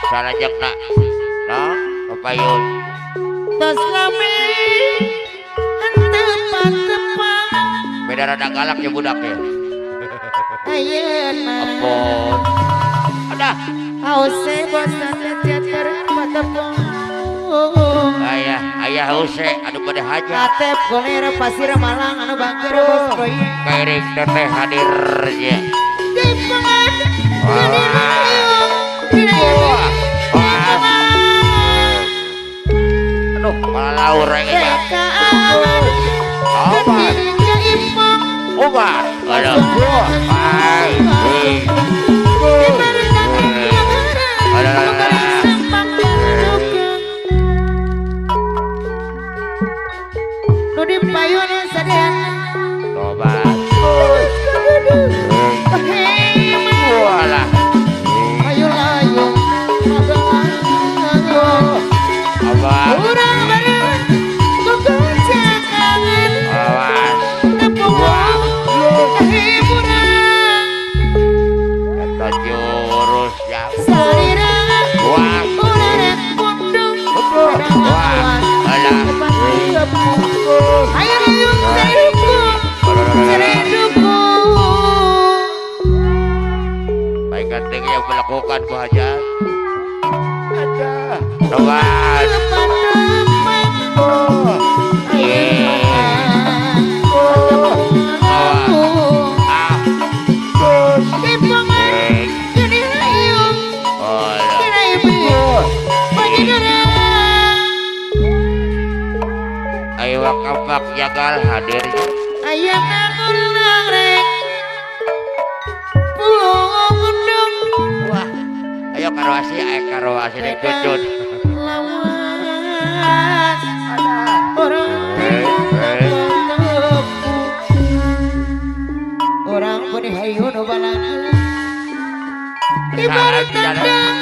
Salajeng nak, noh, papayun. tos lami tepat-tepat Beda rada galak ya budak ya. ayeuna Ampun. Ada. hause bosan teater patepung Ayah huse anu pada hajat. atep goler pasir malang anu bangker bos boy Kairing teteh hadir ya. dipengan Aduh, malah laur ini ya. Obat. Obat. Aduh. Hai. Nudi payun sadean Obat. Walah. ayo layu Obat. urang bareng kukucakangan Awas. tepung hiburan Kata jurus ya. salira Wah. urang kundung Wah. Alah. ayo dayung seriduku Baik kanting yang melakukan hajat. Ada. Obat. Ayo kapak jagal hadirnya. Wah, ayo karoasi, ayo karoasi nih tutut. Orang pun hayu no balang Ibarat tandang